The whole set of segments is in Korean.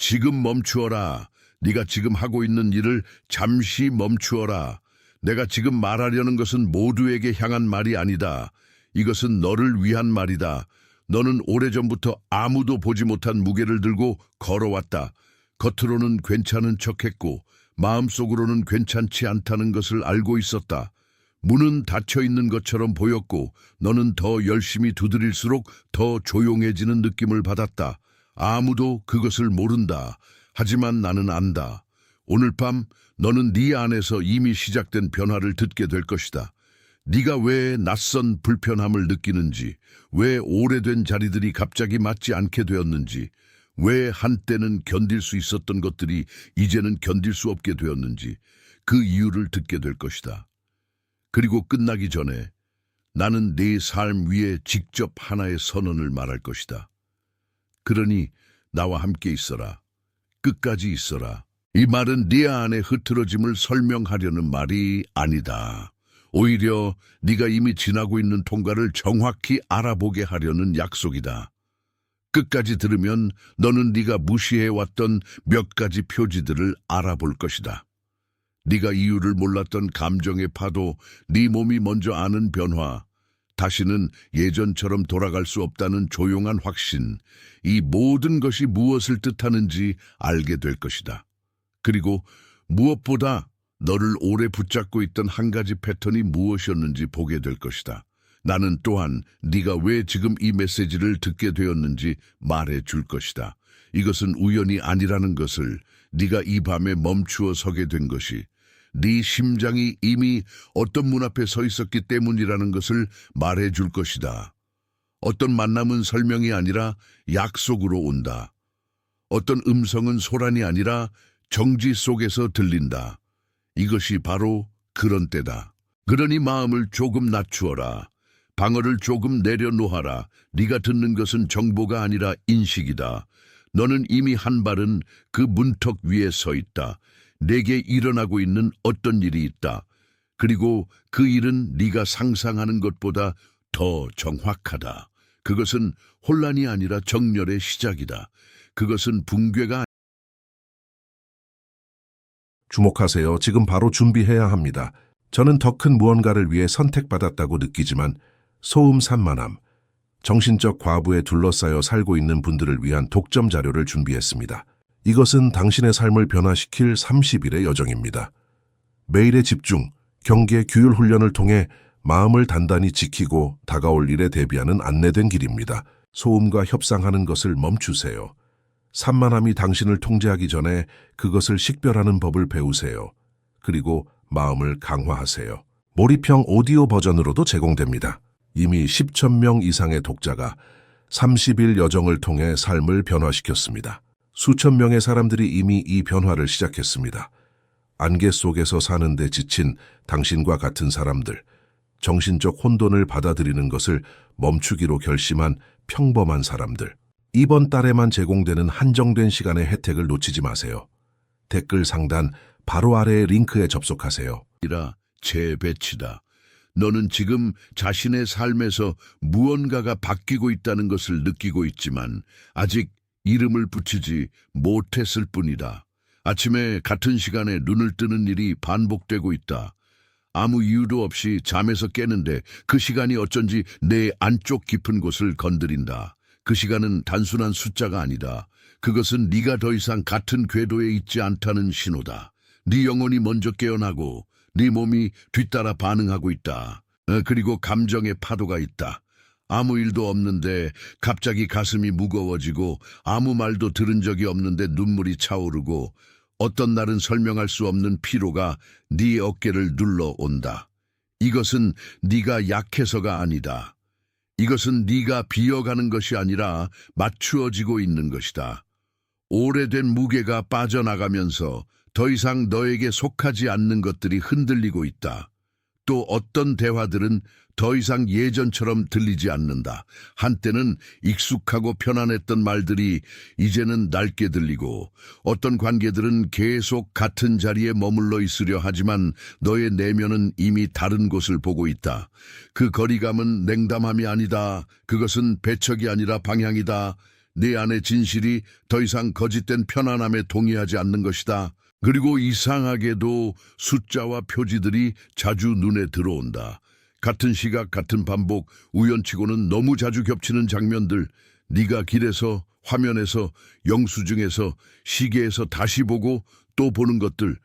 지금 멈추어라. 네가 지금 하고 있는 일을 잠시 멈추어라. 내가 지금 말하려는 것은 모두에게 향한 말이 아니다. 이것은 너를 위한 말이다. 너는 오래전부터 아무도 보지 못한 무게를 들고 걸어왔다. 겉으로는 괜찮은 척했고 마음속으로는 괜찮지 않다는 것을 알고 있었다. 문은 닫혀 있는 것처럼 보였고 너는 더 열심히 두드릴수록 더 조용해지는 느낌을 받았다. 아무도 그것을 모른다. 하지만 나는 안다. 오늘 밤 너는 네 안에서 이미 시작된 변화를 듣게 될 것이다. 네가 왜 낯선 불편함을 느끼는지, 왜 오래된 자리들이 갑자기 맞지 않게 되었는지, 왜 한때는 견딜 수 있었던 것들이 이제는 견딜 수 없게 되었는지 그 이유를 듣게 될 것이다. 그리고 끝나기 전에 나는 네 삶 위에 직접 하나의 선언을 말할 것이다. 그러니 나와 함께 있어라. 끝까지 있어라. 이 말은 네 안의 흐트러짐을 설명하려는 말이 아니다. 오히려 네가 이미 지나고 있는 통과를 정확히 알아보게 하려는 약속이다. 끝까지 들으면 너는 네가 무시해왔던 몇 가지 표지들을 알아볼 것이다. 네가 이유를 몰랐던 감정의 파도, 네 몸이 먼저 아는 변화, 다시는 예전처럼 돌아갈 수 없다는 조용한 확신, 이 모든 것이 무엇을 뜻하는지 알게 될 것이다. 그리고 무엇보다 너를 오래 붙잡고 있던 한 가지 패턴이 무엇이었는지 보게 될 것이다. 나는 또한 네가 왜 지금 이 메시지를 듣게 되었는지 말해 줄 것이다. 이것은 우연이 아니라는 것을, 네가 이 밤에 멈추어 서게 된 것이 네 심장이 이미 어떤 문 앞에 서 있었기 때문이라는 것을 말해 줄 것이다. 어떤 만남은 설명이 아니라 약속으로 온다. 어떤 음성은 소란이 아니라 정지 속에서 들린다. 이것이 바로 그런 때다. 그러니 마음을 조금 낮추어라. 방어를 조금 내려놓아라. 네가 듣는 것은 정보가 아니라 인식이다. 너는 이미 한 발은 그 문턱 위에 서 있다. 내게 일어나고 있는 어떤 일이 있다. 그리고 그 일은 네가 상상하는 것보다 더 정확하다. 그것은 혼란이 아니라 정렬의 시작이다. 그것은 붕괴가 주목하세요. 지금 바로 준비해야 합니다. 저는 더 큰 무언가를 위해 선택받았다고 느끼지만 소음 산만함, 정신적 과부에 둘러싸여 살고 있는 분들을 위한 독점 자료를 준비했습니다. 이것은 당신의 삶을 변화시킬 30일의 여정입니다. 매일의 집중, 경계, 규율 훈련을 통해 마음을 단단히 지키고 다가올 일에 대비하는 안내된 길입니다. 소음과 협상하는 것을 멈추세요. 산만함이 당신을 통제하기 전에 그것을 식별하는 법을 배우세요. 그리고 마음을 강화하세요. 몰입형 오디오 버전으로도 제공됩니다. 이미 10,000명 이상의 독자가 30일 여정을 통해 삶을 변화시켰습니다. 수천 명의 사람들이 이미 이 변화를 시작했습니다. 안개 속에서 사는데 지친 당신과 같은 사람들, 정신적 혼돈을 받아들이는 것을 멈추기로 결심한 평범한 사람들. 이번 달에만 제공되는 한정된 시간의 혜택을 놓치지 마세요. 댓글 상단 바로 아래의 링크에 접속하세요. 아니라 재배치다. 너는 지금 자신의 삶에서 무언가가 바뀌고 있다는 것을 느끼고 있지만 아직 이름을 붙이지 못했을 뿐이다. 아침에 같은 시간에 눈을 뜨는 일이 반복되고 있다. 아무 이유도 없이 잠에서 깨는데 그 시간이 어쩐지 내 안쪽 깊은 곳을 건드린다. 그 시간은 단순한 숫자가 아니다. 그것은 네가 더 이상 같은 궤도에 있지 않다는 신호다. 네 영혼이 먼저 깨어나고 네 몸이 뒤따라 반응하고 있다. 그리고 감정의 파도가 있다. 아무 일도 없는데 갑자기 가슴이 무거워지고 아무 말도 들은 적이 없는데 눈물이 차오르고 어떤 날은 설명할 수 없는 피로가 네 어깨를 눌러온다. 이것은 네가 약해서가 아니다. 이것은 네가 비어가는 것이 아니라 맞추어지고 있는 것이다. 오래된 무게가 빠져나가면서 더 이상 너에게 속하지 않는 것들이 흔들리고 있다. 또 어떤 대화들은 더 이상 예전처럼 들리지 않는다. 한때는 익숙하고 편안했던 말들이 이제는 낡게 들리고 어떤 관계들은 계속 같은 자리에 머물러 있으려 하지만 너의 내면은 이미 다른 곳을 보고 있다. 그 거리감은 냉담함이 아니다. 그것은 배척이 아니라 방향이다. 내 안의 진실이 더 이상 거짓된 편안함에 동의하지 않는 것이다. 그리고 이상하게도 숫자와 표지들이 자주 눈에 들어온다. 같은 시각, 같은 반복, 우연치고는 너무 자주 겹치는 장면들, 네가 길에서, 화면에서, 영수증에서, 시계에서 다시 보고 또 보는 것들,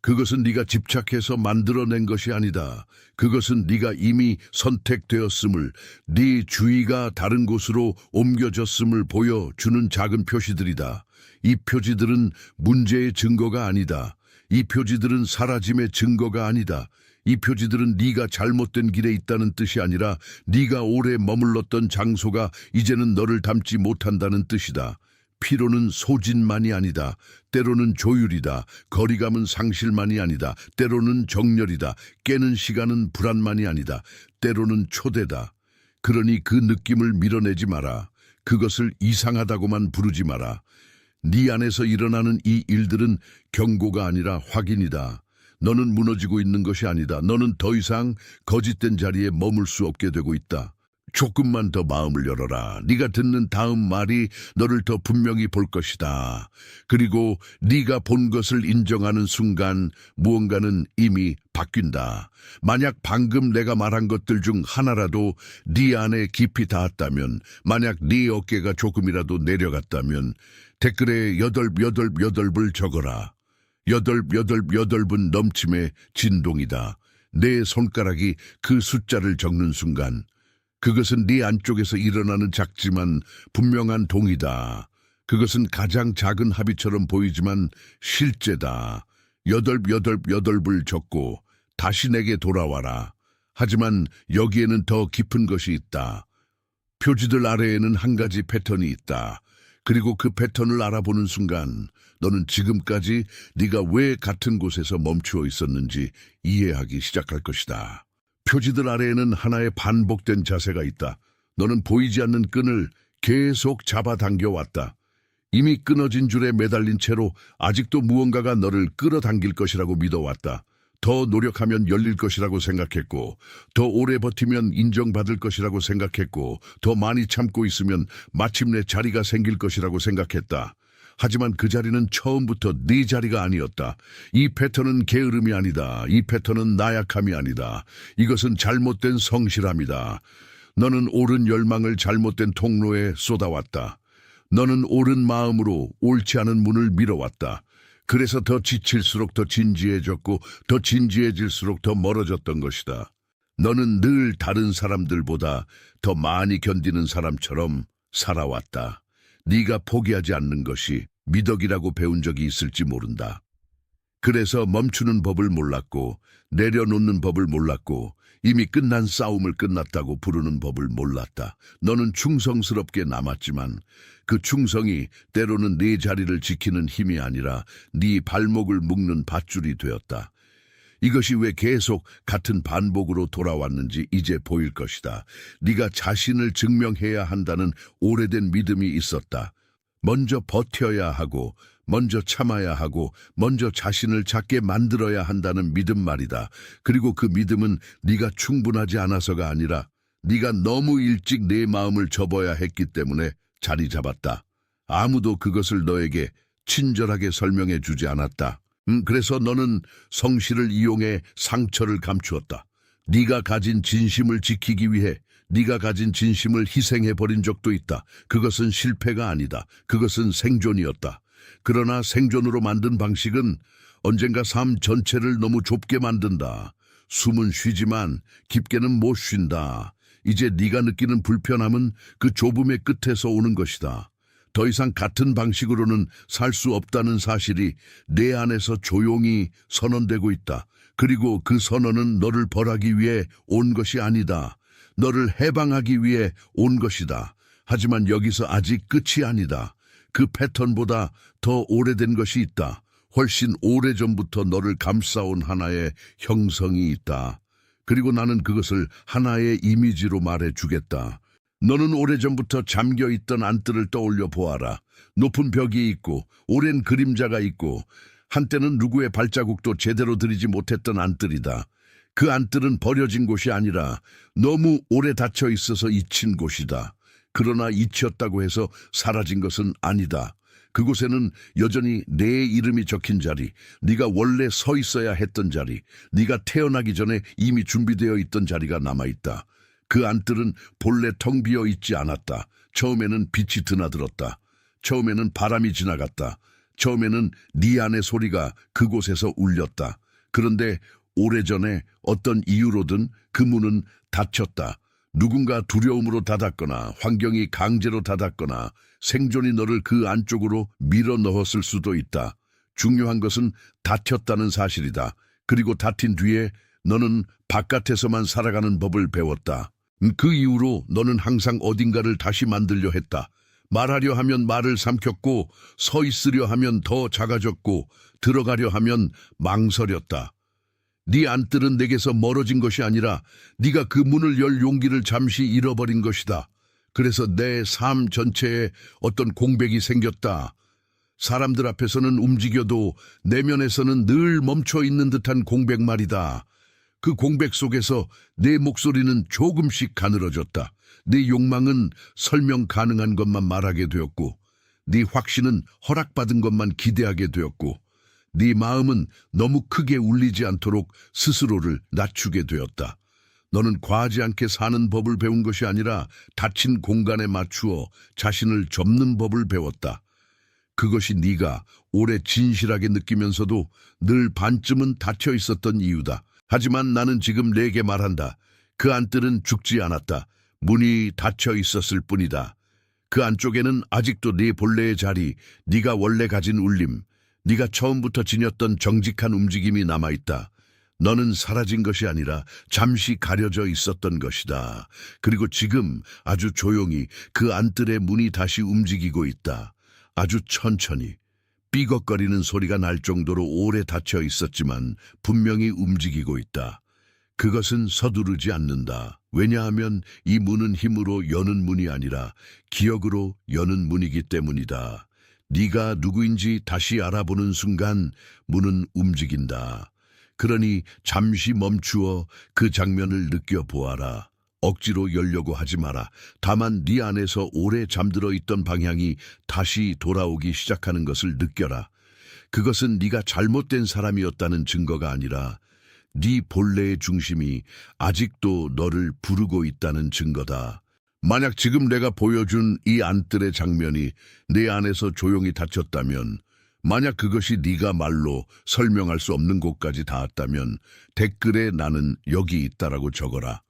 그것은 네가 집착해서 만들어낸 것이 아니다. 그것은 네가 이미 선택되었음을, 네 주의가 다른 곳으로 옮겨졌음을 보여주는 작은 표시들이다. 이 표지들은 문제의 증거가 아니다. 이 표지들은 사라짐의 증거가 아니다. 이 표지들은 네가 잘못된 길에 있다는 뜻이 아니라 네가 오래 머물렀던 장소가 이제는 너를 닮지 못한다는 뜻이다. 피로는 소진만이 아니다. 때로는 조율이다. 거리감은 상실만이 아니다. 때로는 정렬이다. 깨는 시간은 불안만이 아니다. 때로는 초대다. 그러니 그 느낌을 밀어내지 마라. 그것을 이상하다고만 부르지 마라. 네 안에서 일어나는 이 일들은 경고가 아니라 확인이다. 너는 무너지고 있는 것이 아니다. 너는 더 이상 거짓된 자리에 머물 수 없게 되고 있다. 조금만 더 마음을 열어라. 네가 듣는 다음 말이 너를 더 분명히 볼 것이다. 그리고 네가 본 것을 인정하는 순간 무언가는 이미 바뀐다. 만약 방금 내가 말한 것들 중 하나라도 네 안에 깊이 닿았다면, 만약 네 어깨가 조금이라도 내려갔다면 댓글에 888불 적어라. 888분 넘침의 진동이다. 내 손가락이 그 숫자를 적는 순간 그것은 네 안쪽에서 일어나는 작지만 분명한 동이다. 그것은 가장 작은 합의처럼 보이지만 실제다. 888불 적고 다시 내게 돌아와라. 하지만 여기에는 더 깊은 것이 있다. 표지들 아래에는 한 가지 패턴이 있다. 그리고 그 패턴을 알아보는 순간 너는 지금까지 네가 왜 같은 곳에서 멈추어 있었는지 이해하기 시작할 것이다. 표지들 아래에는 하나의 반복된 자세가 있다. 너는 보이지 않는 끈을 계속 잡아당겨왔다. 이미 끊어진 줄에 매달린 채로 아직도 무언가가 너를 끌어당길 것이라고 믿어왔다. 더 노력하면 열릴 것이라고 생각했고, 더 오래 버티면 인정받을 것이라고 생각했고, 더 많이 참고 있으면 마침내 자리가 생길 것이라고 생각했다. 하지만 그 자리는 처음부터 네 자리가 아니었다. 이 패턴은 게으름이 아니다. 이 패턴은 나약함이 아니다. 이것은 잘못된 성실함이다. 너는 옳은 열망을 잘못된 통로에 쏟아왔다. 너는 옳은 마음으로 옳지 않은 문을 밀어왔다. 그래서 더 지칠수록 더 진지해졌고 더 진지해질수록 더 멀어졌던 것이다. 너는 늘 다른 사람들보다 더 많이 견디는 사람처럼 살아왔다. 네가 포기하지 않는 것이 미덕이라고 배운 적이 있을지 모른다. 그래서 멈추는 법을 몰랐고 내려놓는 법을 몰랐고 이미 끝난 싸움을 끝났다고 부르는 법을 몰랐다. 너는 충성스럽게 남았지만 그 충성이 때로는 네 자리를 지키는 힘이 아니라 네 발목을 묶는 밧줄이 되었다. 이것이 왜 계속 같은 반복으로 돌아왔는지 이제 보일 것이다. 네가 자신을 증명해야 한다는 오래된 믿음이 있었다. 먼저 버텨야 하고, 먼저 참아야 하고, 먼저 자신을 작게 만들어야 한다는 믿음 말이다. 그리고 그 믿음은 네가 충분하지 않아서가 아니라 네가 너무 일찍 내 마음을 접어야 했기 때문에 자리 잡았다. 아무도 그것을 너에게 친절하게 설명해 주지 않았다. 그래서 너는 성실을 이용해 상처를 감추었다. 네가 가진 진심을 지키기 위해 네가 가진 진심을 희생해버린 적도 있다. 그것은 실패가 아니다. 그것은 생존이었다. 그러나 생존으로 만든 방식은 언젠가 삶 전체를 너무 좁게 만든다. 숨은 쉬지만 깊게는 못 쉰다. 이제 네가 느끼는 불편함은 그 좁음의 끝에서 오는 것이다. 더 이상 같은 방식으로는 살 수 없다는 사실이 내 안에서 조용히 선언되고 있다. 그리고 그 선언은 너를 벌하기 위해 온 것이 아니다. 너를 해방하기 위해 온 것이다. 하지만 여기서 아직 끝이 아니다. 그 패턴보다 더 오래된 것이 있다. 훨씬 오래전부터 너를 감싸온 하나의 형성이 있다. 그리고 나는 그것을 하나의 이미지로 말해주겠다. 너는 오래전부터 잠겨있던 안뜰을 떠올려 보아라. 높은 벽이 있고 오랜 그림자가 있고 한때는 누구의 발자국도 제대로 들이지 못했던 안뜰이다. 그 안뜰은 버려진 곳이 아니라 너무 오래 닫혀 있어서 잊힌 곳이다. 그러나 잊혔다고 해서 사라진 것은 아니다. 그곳에는 여전히 내 이름이 적힌 자리, 네가 원래 서 있어야 했던 자리, 네가 태어나기 전에 이미 준비되어 있던 자리가 남아있다. 그 안뜰은 본래 텅 비어 있지 않았다. 처음에는 빛이 드나들었다. 처음에는 바람이 지나갔다. 처음에는 네 안의 소리가 그곳에서 울렸다. 그런데 오래전에 어떤 이유로든 그 문은 닫혔다. 누군가 두려움으로 닫았거나 환경이 강제로 닫았거나 생존이 너를 그 안쪽으로 밀어 넣었을 수도 있다. 중요한 것은 닫혔다는 사실이다. 그리고 닫힌 뒤에 너는 바깥에서만 살아가는 법을 배웠다. 그 이후로 너는 항상 어딘가를 다시 만들려 했다. 말하려 하면 말을 삼켰고, 서 있으려 하면 더 작아졌고, 들어가려 하면 망설였다. 네 안뜰은 내게서 멀어진 것이 아니라 네가 그 문을 열 용기를 잠시 잃어버린 것이다. 그래서 내 삶 전체에 어떤 공백이 생겼다. 사람들 앞에서는 움직여도 내면에서는 늘 멈춰 있는 듯한 공백 말이다. 그 공백 속에서 내 목소리는 조금씩 가늘어졌다. 네 욕망은 설명 가능한 것만 말하게 되었고, 네 확신은 허락받은 것만 기대하게 되었고, 네 마음은 너무 크게 울리지 않도록 스스로를 낮추게 되었다. 너는 과하지 않게 사는 법을 배운 것이 아니라 닫힌 공간에 맞추어 자신을 접는 법을 배웠다. 그것이 네가 오래 진실하게 느끼면서도 늘 반쯤은 닫혀 있었던 이유다. 하지만 나는 지금 내게 말한다. 그 안뜰은 죽지 않았다. 문이 닫혀 있었을 뿐이다. 그 안쪽에는 아직도 네 본래의 자리, 네가 원래 가진 울림, 네가 처음부터 지녔던 정직한 움직임이 남아있다. 너는 사라진 것이 아니라 잠시 가려져 있었던 것이다. 그리고 지금 아주 조용히 그 안뜰의 문이 다시 움직이고 있다. 아주 천천히. 삐걱거리는 소리가 날 정도로 오래 닫혀 있었지만 분명히 움직이고 있다. 그것은 서두르지 않는다. 왜냐하면 이 문은 힘으로 여는 문이 아니라 기억으로 여는 문이기 때문이다. 네가 누구인지 다시 알아보는 순간 문은 움직인다. 그러니 잠시 멈추어 그 장면을 느껴보아라. 억지로 열려고 하지 마라. 다만 네 안에서 오래 잠들어 있던 방향이 다시 돌아오기 시작하는 것을 느껴라. 그것은 네가 잘못된 사람이었다는 증거가 아니라 네 본래의 중심이 아직도 너를 부르고 있다는 증거다. 만약 지금 내가 보여준 이 안뜰의 장면이 내 안에서 조용히 닫혔다면, 만약 그것이 네가 말로 설명할 수 없는 곳까지 닿았다면 댓글에 나는 여기 있다라고 적어라.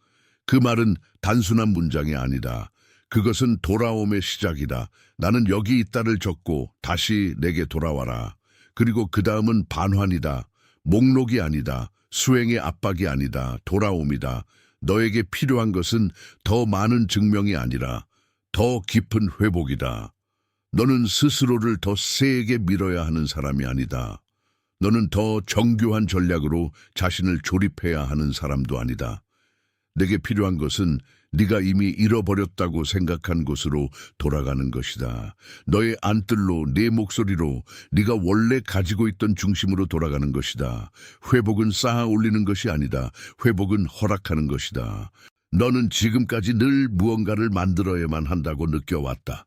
그 말은 단순한 문장이 아니다. 그것은 돌아옴의 시작이다. 나는 여기 있다를 적고 다시 내게 돌아와라. 그리고 그 다음은 반환이다. 목록이 아니다. 수행의 압박이 아니다. 돌아옴이다. 너에게 필요한 것은 더 많은 증명이 아니라 더 깊은 회복이다. 너는 스스로를 더 세게 밀어야 하는 사람이 아니다. 너는 더 정교한 전략으로 자신을 조립해야 하는 사람도 아니다. 내게 필요한 것은 네가 이미 잃어버렸다고 생각한 곳으로 돌아가는 것이다. 너의 안뜰로, 내 목소리로, 네가 원래 가지고 있던 중심으로 돌아가는 것이다. 회복은 쌓아 올리는 것이 아니다. 회복은 허락하는 것이다. 너는 지금까지 늘 무언가를 만들어야만 한다고 느껴왔다.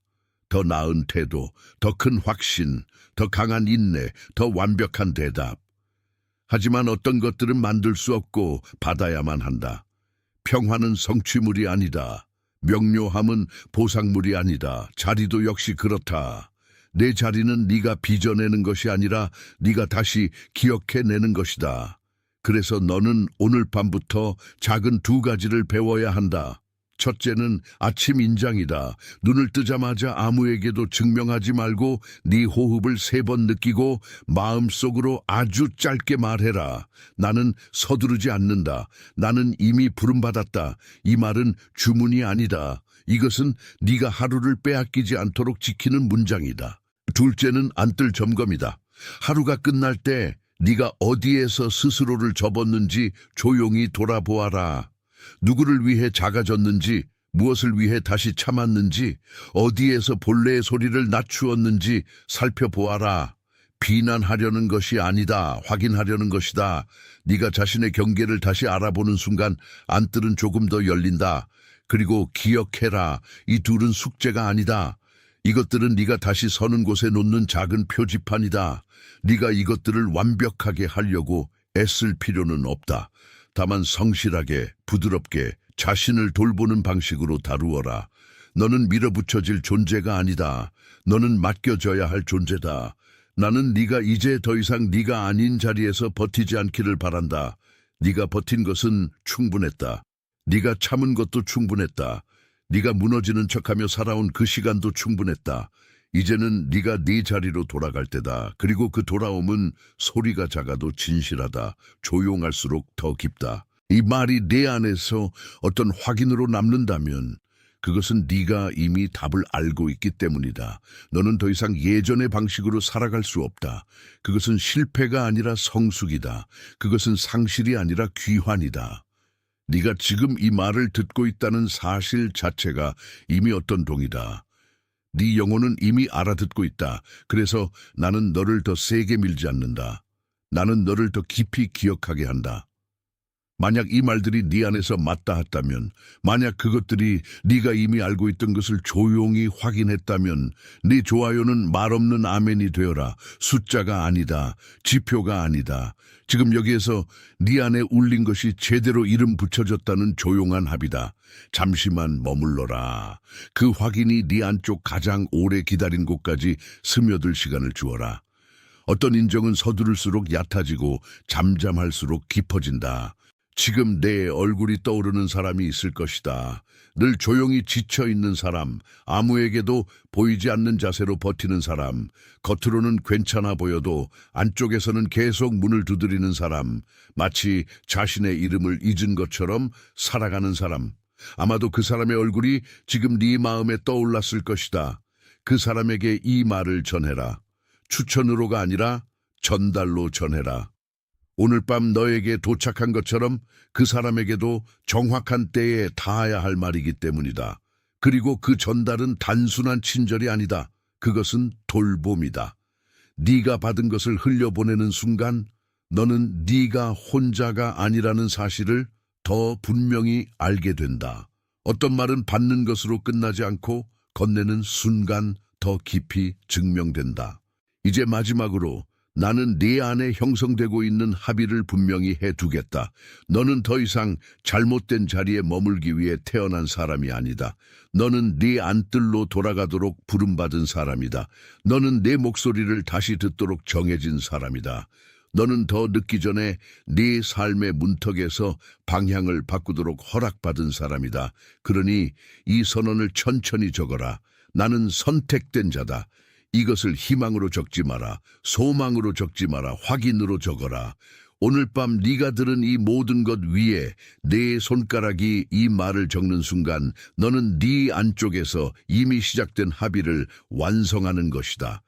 더 나은 태도, 더 큰 확신, 더 강한 인내, 더 완벽한 대답. 하지만 어떤 것들은 만들 수 없고 받아야만 한다. 평화는 성취물이 아니다. 명료함은 보상물이 아니다. 자리도 역시 그렇다. 내 자리는 네가 빚어내는 것이 아니라 네가 다시 기억해내는 것이다. 그래서 너는 오늘 밤부터 작은 2가지를 배워야 한다. 첫째는 아침 인장이다. 눈을 뜨자마자 아무에게도 증명하지 말고 네 호흡을 3번 느끼고 마음속으로 아주 짧게 말해라. 나는 서두르지 않는다. 나는 이미 부름받았다. 이 말은 주문이 아니다. 이것은 네가 하루를 빼앗기지 않도록 지키는 문장이다. 둘째는 안뜰 점검이다. 하루가 끝날 때 네가 어디에서 스스로를 접었는지 조용히 돌아보아라. 누구를 위해 작아졌는지, 무엇을 위해 다시 참았는지, 어디에서 본래의 소리를 낮추었는지 살펴보아라. 비난하려는 것이 아니다. 확인하려는 것이다. 네가 자신의 경계를 다시 알아보는 순간 안뜰은 조금 더 열린다. 그리고 기억해라. 이 둘은 숙제가 아니다. 이것들은 네가 다시 서는 곳에 놓는 작은 표지판이다. 네가 이것들을 완벽하게 하려고 애쓸 필요는 없다. 다만 성실하게, 부드럽게 자신을 돌보는 방식으로 다루어라. 너는 밀어붙여질 존재가 아니다. 너는 맡겨져야 할 존재다. 나는 네가 이제 더 이상 네가 아닌 자리에서 버티지 않기를 바란다. 네가 버틴 것은 충분했다. 네가 참은 것도 충분했다. 네가 무너지는 척하며 살아온 그 시간도 충분했다. 이제는 네가 네 자리로 돌아갈 때다. 그리고 그 돌아옴은 소리가 작아도 진실하다. 조용할수록 더 깊다. 이 말이 내 안에서 어떤 확인으로 남는다면 그것은 네가 이미 답을 알고 있기 때문이다. 너는 더 이상 예전의 방식으로 살아갈 수 없다. 그것은 실패가 아니라 성숙이다. 그것은 상실이 아니라 귀환이다. 네가 지금 이 말을 듣고 있다는 사실 자체가 이미 어떤 동이다. 네 영혼은 이미 알아듣고 있다. 그래서 나는 너를 더 세게 밀지 않는다. 나는 너를 더 깊이 기억하게 한다. 만약 이 말들이 네 안에서 맞다 했다면, 만약 그것들이 네가 이미 알고 있던 것을 조용히 확인했다면 네 좋아요는 말없는 아멘이 되어라. 숫자가 아니다. 지표가 아니다. 지금 여기에서 네 안에 울린 것이 제대로 이름 붙여졌다는 조용한 합이다. 잠시만 머물러라. 그 확인이 네 안쪽 가장 오래 기다린 곳까지 스며들 시간을 주어라. 어떤 인정은 서두를수록 얕아지고 잠잠할수록 깊어진다. 지금 내 얼굴이 떠오르는 사람이 있을 것이다. 늘 조용히 지쳐있는 사람, 아무에게도 보이지 않는 자세로 버티는 사람, 겉으로는 괜찮아 보여도 안쪽에서는 계속 문을 두드리는 사람, 마치 자신의 이름을 잊은 것처럼 살아가는 사람. 아마도 그 사람의 얼굴이 지금 네 마음에 떠올랐을 것이다. 그 사람에게 이 말을 전해라. 추천으로가 아니라 전달로 전해라. 오늘 밤 너에게 도착한 것처럼 그 사람에게도 정확한 때에 닿아야 할 말이기 때문이다. 그리고 그 전달은 단순한 친절이 아니다. 그것은 돌봄이다. 네가 받은 것을 흘려보내는 순간 너는 네가 혼자가 아니라는 사실을 더 분명히 알게 된다. 어떤 말은 받는 것으로 끝나지 않고 건네는 순간 더 깊이 증명된다. 이제 마지막으로 나는 네 안에 형성되고 있는 합의를 분명히 해두겠다. 너는 더 이상 잘못된 자리에 머물기 위해 태어난 사람이 아니다. 너는 네 안뜰로 돌아가도록 부름받은 사람이다. 너는 내 목소리를 다시 듣도록 정해진 사람이다. 너는 더 늦기 전에 네 삶의 문턱에서 방향을 바꾸도록 허락받은 사람이다. 그러니 이 선언을 천천히 적어라. 나는 선택된 자다. 이것을 희망으로 적지 마라. 소망으로 적지 마라. 확인으로 적어라. 오늘 밤 네가 들은 이 모든 것 위에 내 손가락이 이 말을 적는 순간 너는 네 안쪽에서 이미 시작된 합의를 완성하는 것이다.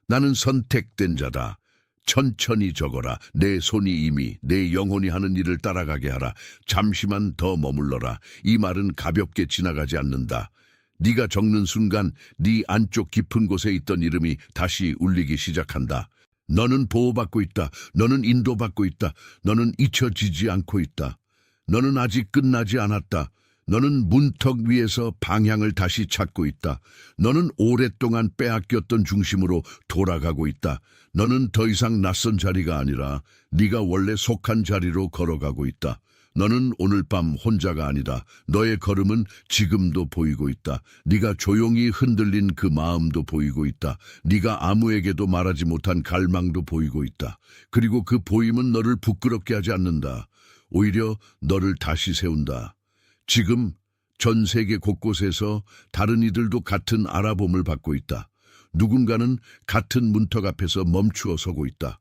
나는 선택된 자다. 천천히 적어라. 내 손이 이미 내 영혼이 하는 일을 따라가게 하라. 잠시만 더 머물러라. 이 말은 가볍게 지나가지 않는다. 네가 적는 순간 네 안쪽 깊은 곳에 있던 이름이 다시 울리기 시작한다. 너는 보호받고 있다. 너는 인도받고 있다. 너는 잊혀지지 않고 있다. 너는 아직 끝나지 않았다. 너는 문턱 위에서 방향을 다시 찾고 있다. 너는 오랫동안 빼앗겼던 중심으로 돌아가고 있다. 너는 더 이상 낯선 자리가 아니라 네가 원래 속한 자리로 걸어가고 있다. 너는 오늘 밤 혼자가 아니다. 너의 걸음은 지금도 보이고 있다. 네가 조용히 흔들린 그 마음도 보이고 있다. 네가 아무에게도 말하지 못한 갈망도 보이고 있다. 그리고 그 보임은 너를 부끄럽게 하지 않는다. 오히려 너를 다시 세운다. 지금 전 세계 곳곳에서 다른 이들도 같은 알아봄을 받고 있다. 누군가는 같은 문턱 앞에서 멈추어 서고 있다.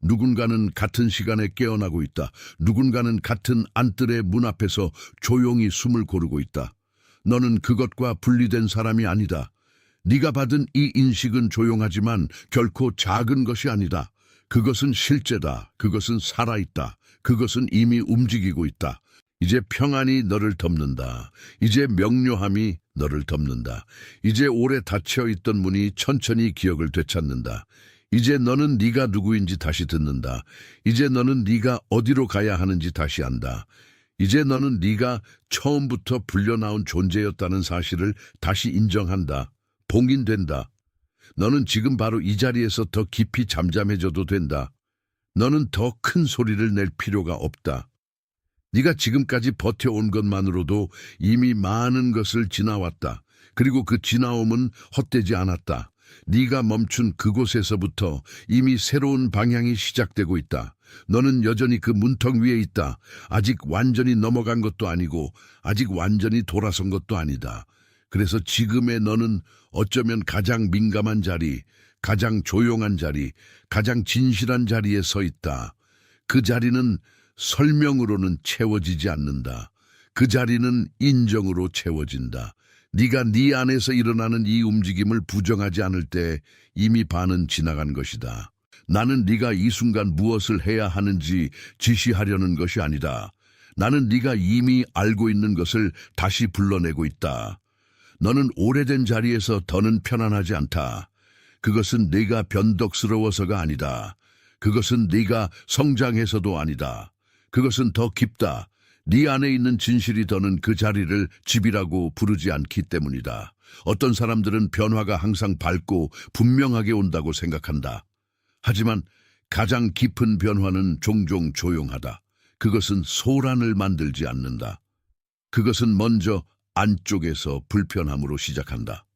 누군가는 같은 시간에 깨어나고 있다. 누군가는 같은 안뜰의 문 앞에서 조용히 숨을 고르고 있다. 너는 그것과 분리된 사람이 아니다. 네가 받은 이 인식은 조용하지만 결코 작은 것이 아니다. 그것은 실제다. 그것은 살아있다. 그것은 이미 움직이고 있다. 이제 평안이 너를 덮는다. 이제 명료함이 너를 덮는다. 이제 오래 닫혀있던 문이 천천히 기억을 되찾는다. 이제 너는 네가 누구인지 다시 듣는다. 이제 너는 네가 어디로 가야 하는지 다시 안다. 이제 너는 네가 처음부터 불려나온 존재였다는 사실을 다시 인정한다. 봉인된다. 너는 지금 바로 이 자리에서 더 깊이 잠잠해져도 된다. 너는 더 큰 소리를 낼 필요가 없다. 네가 지금까지 버텨온 것만으로도 이미 많은 것을 지나왔다. 그리고 그 지나옴은 헛되지 않았다. 네가 멈춘 그곳에서부터 이미 새로운 방향이 시작되고 있다. 너는 여전히 그 문턱 위에 있다. 아직 완전히 넘어간 것도 아니고 아직 완전히 돌아선 것도 아니다. 그래서 지금의 너는 어쩌면 가장 민감한 자리, 가장 조용한 자리, 가장 진실한 자리에 서 있다. 그 자리는 설명으로는 채워지지 않는다. 그 자리는 인정으로 채워진다. 네가 네 안에서 일어나는 이 움직임을 부정하지 않을 때 이미 반은 지나간 것이다. 나는 네가 이 순간 무엇을 해야 하는지 지시하려는 것이 아니다. 나는 네가 이미 알고 있는 것을 다시 불러내고 있다. 너는 오래된 자리에서 더는 편안하지 않다. 그것은 네가 변덕스러워서가 아니다. 그것은 네가 성장해서도 아니다. 그것은 더 깊다. 네 안에 있는 진실이 더는 그 자리를 집이라고 부르지 않기 때문이다. 어떤 사람들은 변화가 항상 밝고 분명하게 온다고 생각한다. 하지만 가장 깊은 변화는 종종 조용하다. 그것은 소란을 만들지 않는다. 그것은 먼저 안쪽에서 불편함으로 시작한다.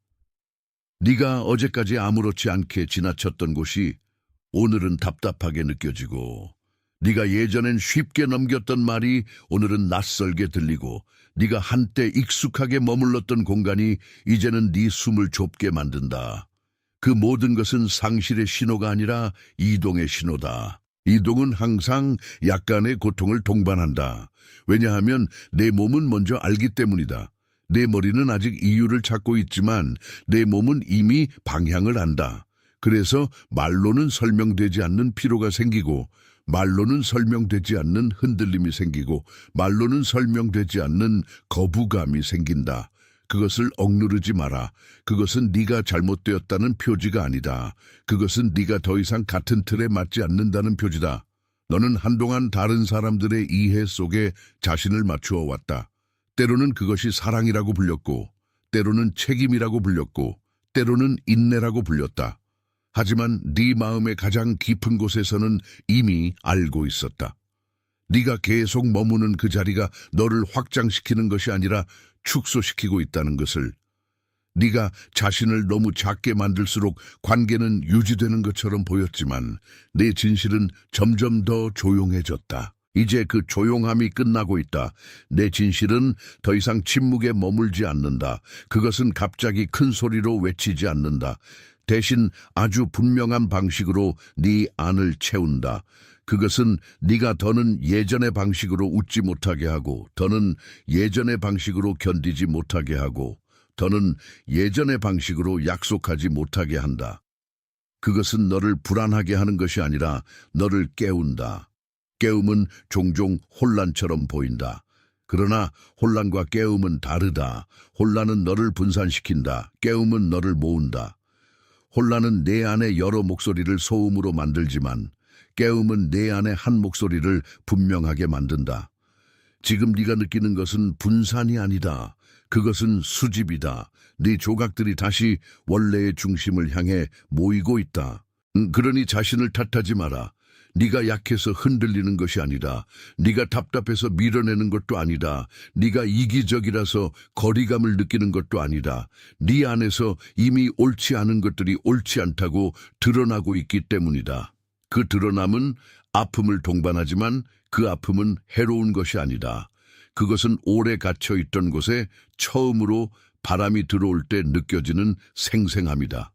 네가 어제까지 아무렇지 않게 지나쳤던 곳이 오늘은 답답하게 느껴지고, 네가 예전엔 쉽게 넘겼던 말이 오늘은 낯설게 들리고, 네가 한때 익숙하게 머물렀던 공간이 이제는 네 숨을 좁게 만든다. 그 모든 것은 상실의 신호가 아니라 이동의 신호다. 이동은 항상 약간의 고통을 동반한다. 왜냐하면 내 몸은 먼저 알기 때문이다. 내 머리는 아직 이유를 찾고 있지만 내 몸은 이미 방향을 안다. 그래서 말로는 설명되지 않는 피로가 생기고, 말로는 설명되지 않는 흔들림이 생기고, 말로는 설명되지 않는 거부감이 생긴다. 그것을 억누르지 마라. 그것은 네가 잘못되었다는 표지가 아니다. 그것은 네가 더 이상 같은 틀에 맞지 않는다는 표지다. 너는 한동안 다른 사람들의 이해 속에 자신을 맞추어 왔다. 때로는 그것이 사랑이라고 불렸고, 때로는 책임이라고 불렸고, 때로는 인내라고 불렸다. 하지만 네 마음의 가장 깊은 곳에서는 이미 알고 있었다. 네가 계속 머무는 그 자리가 너를 확장시키는 것이 아니라 축소시키고 있다는 것을. 네가 자신을 너무 작게 만들수록 관계는 유지되는 것처럼 보였지만 내 진실은 점점 더 조용해졌다. 이제 그 조용함이 끝나고 있다. 내 진실은 더 이상 침묵에 머물지 않는다. 그것은 갑자기 큰 소리로 외치지 않는다. 대신 아주 분명한 방식으로 네 안을 채운다. 그것은 네가 더는 예전의 방식으로 웃지 못하게 하고, 더는 예전의 방식으로 견디지 못하게 하고, 더는 예전의 방식으로 약속하지 못하게 한다. 그것은 너를 불안하게 하는 것이 아니라 너를 깨운다. 깨움은 종종 혼란처럼 보인다. 그러나 혼란과 깨움은 다르다. 혼란은 너를 분산시킨다. 깨움은 너를 모은다. 혼란은 내 안에 여러 목소리를 소음으로 만들지만 깨움은 내 안에 한 목소리를 분명하게 만든다. 지금 네가 느끼는 것은 분산이 아니다. 그것은 수집이다. 네 조각들이 다시 원래의 중심을 향해 모이고 있다. 그러니 자신을 탓하지 마라. 네가 약해서 흔들리는 것이 아니다. 네가 답답해서 밀어내는 것도 아니다. 네가 이기적이라서 거리감을 느끼는 것도 아니다. 네 안에서 이미 옳지 않은 것들이 옳지 않다고 드러나고 있기 때문이다. 그 드러남은 아픔을 동반하지만 그 아픔은 해로운 것이 아니다. 그것은 오래 갇혀있던 곳에 처음으로 바람이 들어올 때 느껴지는 생생함이다.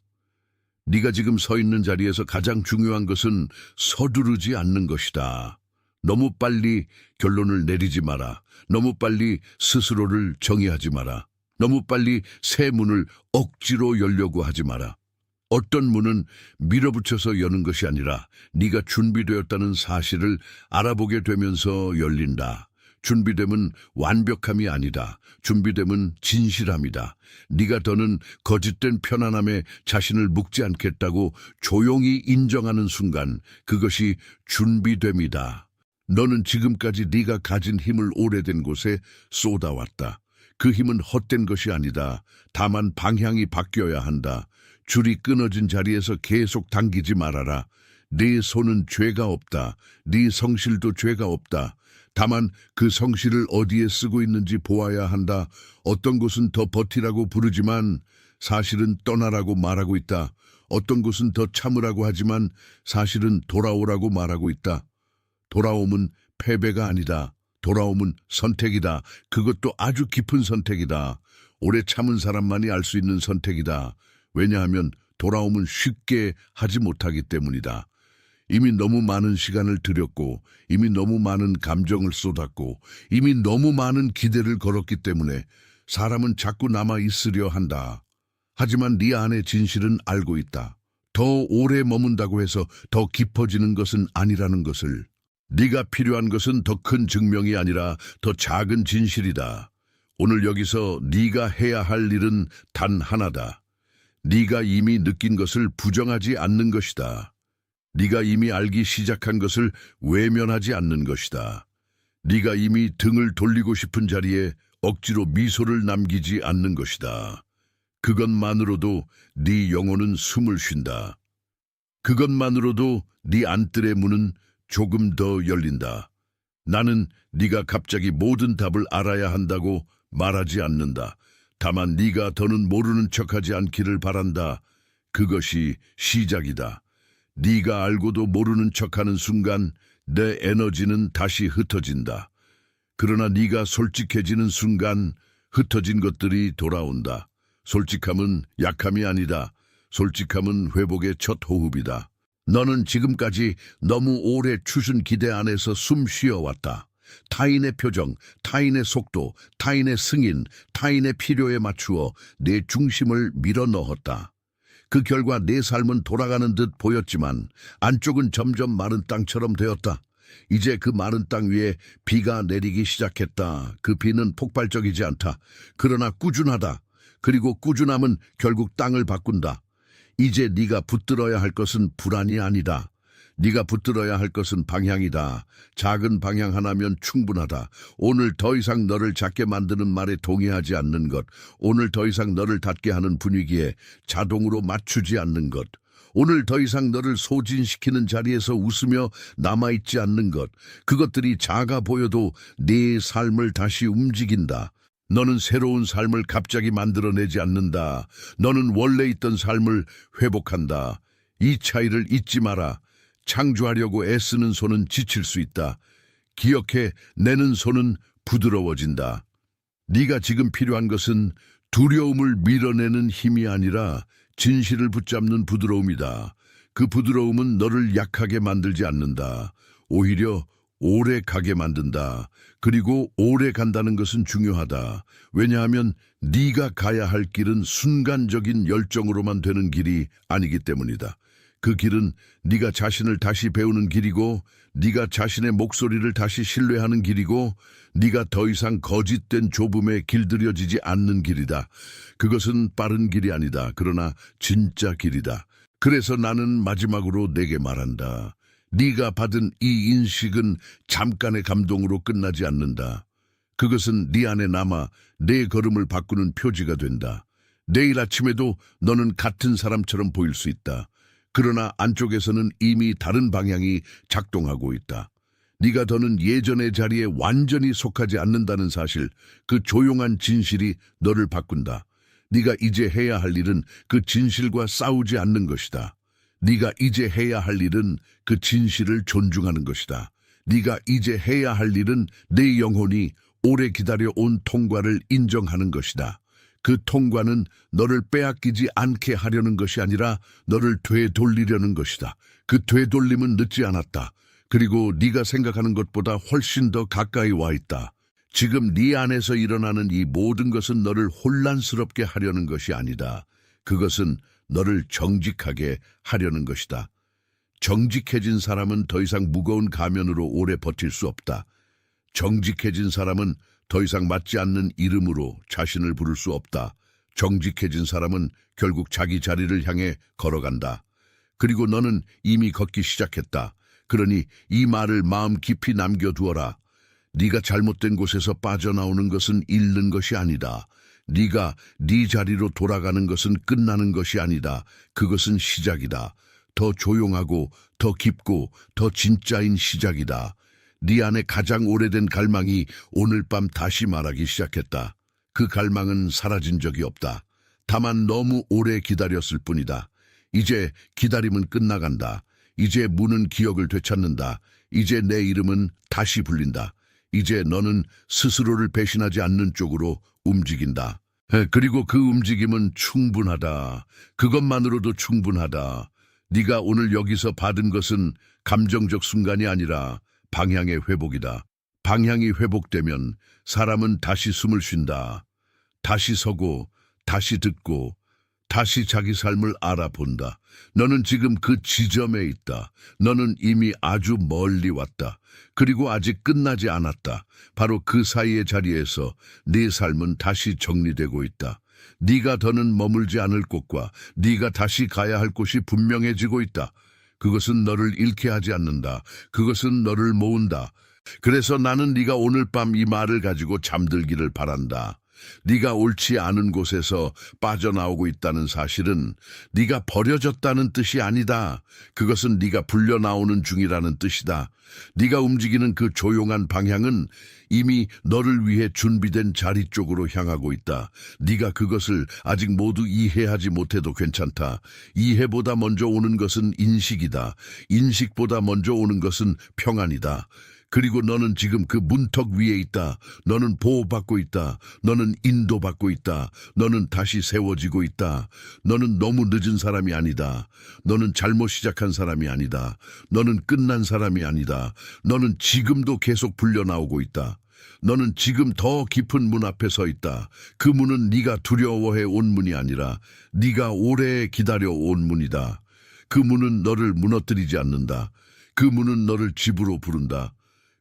네가 지금 서 있는 자리에서 가장 중요한 것은 서두르지 않는 것이다. 너무 빨리 결론을 내리지 마라. 너무 빨리 스스로를 정의하지 마라. 너무 빨리 새 문을 억지로 열려고 하지 마라. 어떤 문은 밀어붙여서 여는 것이 아니라 네가 준비되었다는 사실을 알아보게 되면서 열린다. 준비됨은 완벽함이 아니다. 준비됨은 진실함이다. 네가 더는 거짓된 편안함에 자신을 묶지 않겠다고 조용히 인정하는 순간 그것이 준비됨이다. 너는 지금까지 네가 가진 힘을 오래된 곳에 쏟아왔다. 그 힘은 헛된 것이 아니다. 다만 방향이 바뀌어야 한다. 줄이 끊어진 자리에서 계속 당기지 말아라. 네 손은 죄가 없다. 네 성실도 죄가 없다. 다만 그 성실을 어디에 쓰고 있는지 보아야 한다. 어떤 곳은 더 버티라고 부르지만 사실은 떠나라고 말하고 있다. 어떤 곳은 더 참으라고 하지만 사실은 돌아오라고 말하고 있다. 돌아옴은 패배가 아니다. 돌아옴은 선택이다. 그것도 아주 깊은 선택이다. 오래 참은 사람만이 알 수 있는 선택이다. 왜냐하면 돌아옴은 쉽게 하지 못하기 때문이다. 이미 너무 많은 시간을 들였고, 이미 너무 많은 감정을 쏟았고, 이미 너무 많은 기대를 걸었기 때문에 사람은 자꾸 남아 있으려 한다. 하지만 네 안의 진실은 알고 있다. 더 오래 머문다고 해서 더 깊어지는 것은 아니라는 것을. 네가 필요한 것은 더 큰 증명이 아니라 더 작은 진실이다. 오늘 여기서 네가 해야 할 일은 단 하나다. 네가 이미 느낀 것을 부정하지 않는 것이다. 네가 이미 알기 시작한 것을 외면하지 않는 것이다. 네가 이미 등을 돌리고 싶은 자리에 억지로 미소를 남기지 않는 것이다. 그것만으로도 네 영혼은 숨을 쉰다. 그것만으로도 네 안뜰의 문은 조금 더 열린다. 나는 네가 갑자기 모든 답을 알아야 한다고 말하지 않는다. 다만 네가 더는 모르는 척하지 않기를 바란다. 그것이 시작이다. 네가 알고도 모르는 척하는 순간 내 에너지는 다시 흩어진다. 그러나 네가 솔직해지는 순간 흩어진 것들이 돌아온다. 솔직함은 약함이 아니다. 솔직함은 회복의 첫 호흡이다. 너는 지금까지 너무 오래 추순 기대 안에서 숨 쉬어왔다. 타인의 표정, 타인의 속도, 타인의 승인, 타인의 필요에 맞추어 내 중심을 밀어넣었다. 그 결과 내 삶은 돌아가는 듯 보였지만 안쪽은 점점 마른 땅처럼 되었다. 이제 그 마른 땅 위에 비가 내리기 시작했다. 그 비는 폭발적이지 않다. 그러나 꾸준하다. 그리고 꾸준함은 결국 땅을 바꾼다. 이제 네가 붙들어야 할 것은 불안이 아니다. 네가 붙들어야 할 것은 방향이다. 작은 방향 하나면 충분하다. 오늘 더 이상 너를 작게 만드는 말에 동의하지 않는 것. 오늘 더 이상 너를 닫게 하는 분위기에 자동으로 맞추지 않는 것. 오늘 더 이상 너를 소진시키는 자리에서 웃으며 남아있지 않는 것. 그것들이 작아 보여도 네 삶을 다시 움직인다. 너는 새로운 삶을 갑자기 만들어내지 않는다. 너는 원래 있던 삶을 회복한다. 이 차이를 잊지 마라. 창조하려고 애쓰는 손은 지칠 수 있다. 기억해, 내는 손은 부드러워진다. 네가 지금 필요한 것은 두려움을 밀어내는 힘이 아니라 진실을 붙잡는 부드러움이다. 그 부드러움은 너를 약하게 만들지 않는다. 오히려 오래 가게 만든다. 그리고 오래 간다는 것은 중요하다. 왜냐하면 네가 가야 할 길은 순간적인 열정으로만 되는 길이 아니기 때문이다. 그 길은 네가 자신을 다시 배우는 길이고, 네가 자신의 목소리를 다시 신뢰하는 길이고, 네가 더 이상 거짓된 좁음에 길들여지지 않는 길이다. 그것은 빠른 길이 아니다. 그러나 진짜 길이다. 그래서 나는 마지막으로 내게 말한다. 네가 받은 이 인식은 잠깐의 감동으로 끝나지 않는다. 그것은 네 안에 남아 내 걸음을 바꾸는 표지가 된다. 내일 아침에도 너는 같은 사람처럼 보일 수 있다. 그러나 안쪽에서는 이미 다른 방향이 작동하고 있다. 네가 더는 예전의 자리에 완전히 속하지 않는다는 사실, 그 조용한 진실이 너를 바꾼다. 네가 이제 해야 할 일은 그 진실과 싸우지 않는 것이다. 네가 이제 해야 할 일은 그 진실을 존중하는 것이다. 네가 이제 해야 할 일은 내 영혼이 오래 기다려온 통과를 인정하는 것이다. 그 통과는 너를 빼앗기지 않게 하려는 것이 아니라 너를 되돌리려는 것이다. 그 되돌림은 늦지 않았다. 그리고 네가 생각하는 것보다 훨씬 더 가까이 와 있다. 지금 네 안에서 일어나는 이 모든 것은 너를 혼란스럽게 하려는 것이 아니다. 그것은 너를 정직하게 하려는 것이다. 정직해진 사람은 더 이상 무거운 가면으로 오래 버틸 수 없다. 정직해진 사람은 더 이상 맞지 않는 이름으로 자신을 부를 수 없다. 정직해진 사람은 결국 자기 자리를 향해 걸어간다. 그리고 너는 이미 걷기 시작했다. 그러니 이 말을 마음 깊이 남겨두어라. 네가 잘못된 곳에서 빠져나오는 것은 잃는 것이 아니다. 네가 네 자리로 돌아가는 것은 끝나는 것이 아니다. 그것은 시작이다. 더 조용하고 더 깊고 더 진짜인 시작이다. 네 안에 가장 오래된 갈망이 오늘 밤 다시 말하기 시작했다. 그 갈망은 사라진 적이 없다. 다만 너무 오래 기다렸을 뿐이다. 이제 기다림은 끝나간다. 이제 문은 기억을 되찾는다. 이제 내 이름은 다시 불린다. 이제 너는 스스로를 배신하지 않는 쪽으로 움직인다. 그리고 그 움직임은 충분하다. 그것만으로도 충분하다. 네가 오늘 여기서 받은 것은 감정적 순간이 아니라 방향의 회복이다. 방향이 회복되면 사람은 다시 숨을 쉰다. 다시 서고, 다시 듣고, 다시 자기 삶을 알아본다. 너는 지금 그 지점에 있다. 너는 이미 아주 멀리 왔다. 그리고 아직 끝나지 않았다. 바로 그 사이의 자리에서 네 삶은 다시 정리되고 있다. 네가 더는 머물지 않을 곳과 네가 다시 가야 할 곳이 분명해지고 있다. 그것은 너를 잃게 하지 않는다. 그것은 너를 모은다. 그래서 나는 네가 오늘 밤 이 말을 가지고 잠들기를 바란다. 네가 옳지 않은 곳에서 빠져나오고 있다는 사실은 네가 버려졌다는 뜻이 아니다. 그것은 네가 불려나오는 중이라는 뜻이다. 네가 움직이는 그 조용한 방향은 이미 너를 위해 준비된 자리 쪽으로 향하고 있다. 네가 그것을 아직 모두 이해하지 못해도 괜찮다. 이해보다 먼저 오는 것은 인식이다. 인식보다 먼저 오는 것은 평안이다. 그리고 너는 지금 그 문턱 위에 있다. 너는 보호받고 있다. 너는 인도받고 있다. 너는 다시 세워지고 있다. 너는 너무 늦은 사람이 아니다. 너는 잘못 시작한 사람이 아니다. 너는 끝난 사람이 아니다. 너는 지금도 계속 불려나오고 있다. 너는 지금 더 깊은 문 앞에 서 있다. 그 문은 네가 두려워해 온 문이 아니라 네가 오래 기다려 온 문이다. 그 문은 너를 무너뜨리지 않는다. 그 문은 너를 집으로 부른다.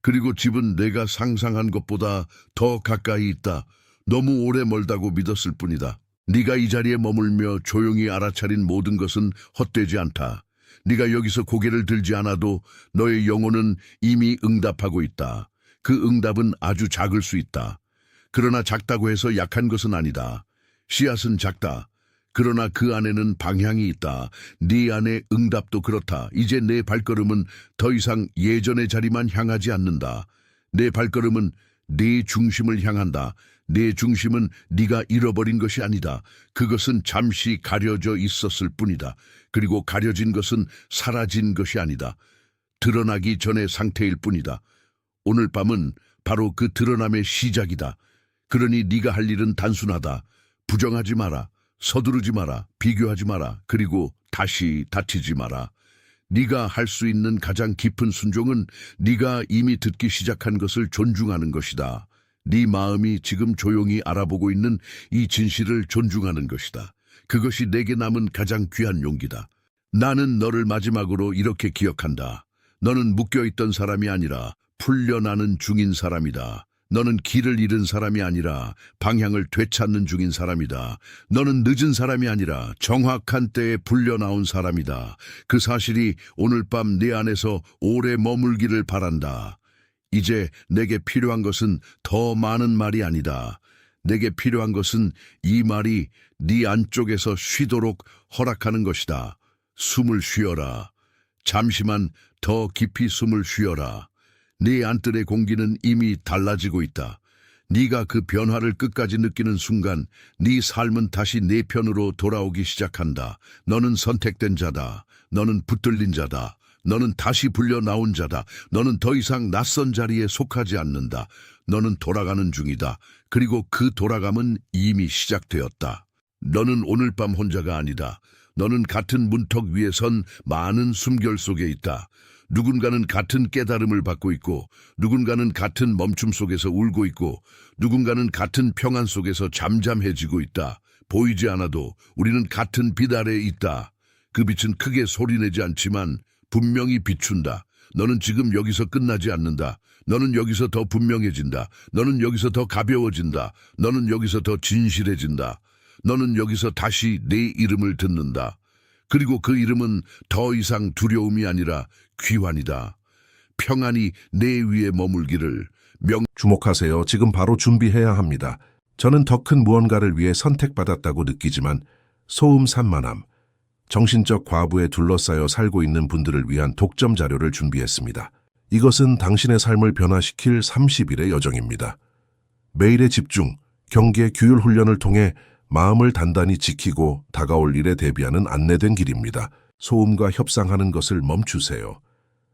그리고 집은 내가 상상한 것보다 더 가까이 있다. 너무 오래 멀다고 믿었을 뿐이다. 네가 이 자리에 머물며 조용히 알아차린 모든 것은 헛되지 않다. 네가 여기서 고개를 들지 않아도 너의 영혼은 이미 응답하고 있다. 그 응답은 아주 작을 수 있다. 그러나 작다고 해서 약한 것은 아니다. 씨앗은 작다. 그러나 그 안에는 방향이 있다. 네 안에 응답도 그렇다. 이제 내 발걸음은 더 이상 예전의 자리만 향하지 않는다. 내 발걸음은 네 중심을 향한다. 내 중심은 네가 잃어버린 것이 아니다. 그것은 잠시 가려져 있었을 뿐이다. 그리고 가려진 것은 사라진 것이 아니다. 드러나기 전의 상태일 뿐이다. 오늘 밤은 바로 그 드러남의 시작이다. 그러니 네가 할 일은 단순하다. 부정하지 마라. 서두르지 마라. 비교하지 마라. 그리고 다시 다치지 마라. 네가 할 수 있는 가장 깊은 순종은 네가 이미 듣기 시작한 것을 존중하는 것이다. 네 마음이 지금 조용히 알아보고 있는 이 진실을 존중하는 것이다. 그것이 내게 남은 가장 귀한 용기다. 나는 너를 마지막으로 이렇게 기억한다. 너는 묶여있던 사람이 아니라 풀려나는 중인 사람이다. 너는 길을 잃은 사람이 아니라 방향을 되찾는 중인 사람이다. 너는 늦은 사람이 아니라 정확한 때에 불려나온 사람이다. 그 사실이 오늘 밤 내 안에서 오래 머물기를 바란다. 이제 내게 필요한 것은 더 많은 말이 아니다. 내게 필요한 것은 이 말이 네 안쪽에서 쉬도록 허락하는 것이다. 숨을 쉬어라. 잠시만 더 깊이 숨을 쉬어라. 네 안뜰의 공기는 이미 달라지고 있다. 네가 그 변화를 끝까지 느끼는 순간 네 삶은 다시 네 편으로 돌아오기 시작한다. 너는 선택된 자다. 너는 붙들린 자다. 너는 다시 불려 나온 자다. 너는 더 이상 낯선 자리에 속하지 않는다. 너는 돌아가는 중이다. 그리고 그 돌아감은 이미 시작되었다. 너는 오늘 밤 혼자가 아니다. 너는 같은 문턱 위에 선 많은 숨결 속에 있다. 누군가는 같은 깨달음을 받고 있고, 누군가는 같은 멈춤 속에서 울고 있고, 누군가는 같은 평안 속에서 잠잠해지고 있다. 보이지 않아도 우리는 같은 빛 아래에 있다. 그 빛은 크게 소리내지 않지만 분명히 비춘다. 너는 지금 여기서 끝나지 않는다. 너는 여기서 더 분명해진다. 너는 여기서 더 가벼워진다. 너는 여기서 더 진실해진다. 너는 여기서 다시 내 이름을 듣는다. 그리고 그 이름은 더 이상 두려움이 아니라 귀환이다. 평안이 내 위에 머물기를. 주목하세요. 지금 바로 준비해야 합니다. 저는 더 큰 무언가를 위해 선택받았다고 느끼지만 소음 산만함, 정신적 과부에 둘러싸여 살고 있는 분들을 위한 독점 자료를 준비했습니다. 이것은 당신의 삶을 변화시킬 30일의 여정입니다. 매일의 집중, 경계, 규율 훈련을 통해 마음을 단단히 지키고 다가올 일에 대비하는 안내된 길입니다. 소음과 협상하는 것을 멈추세요.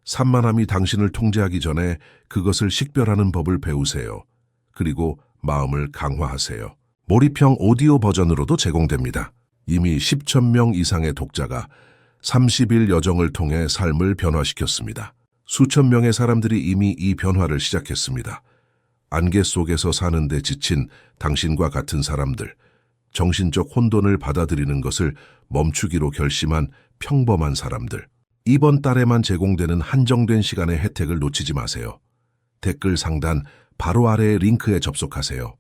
산만함이 당신을 통제하기 전에 그것을 식별하는 법을 배우세요. 그리고 마음을 강화하세요. 몰입형 오디오 버전으로도 제공됩니다. 이미 10천 명 이상의 독자가 30일 여정을 통해 삶을 변화시켰습니다. 수천 명의 사람들이 이미 이 변화를 시작했습니다. 안개 속에서 사는데 지친 당신과 같은 사람들, 정신적 혼돈을 받아들이는 것을 멈추기로 결심한 평범한 사람들. 이번 달에만 제공되는 한정된 시간의 혜택을 놓치지 마세요. 댓글 상단 바로 아래의 링크에 접속하세요.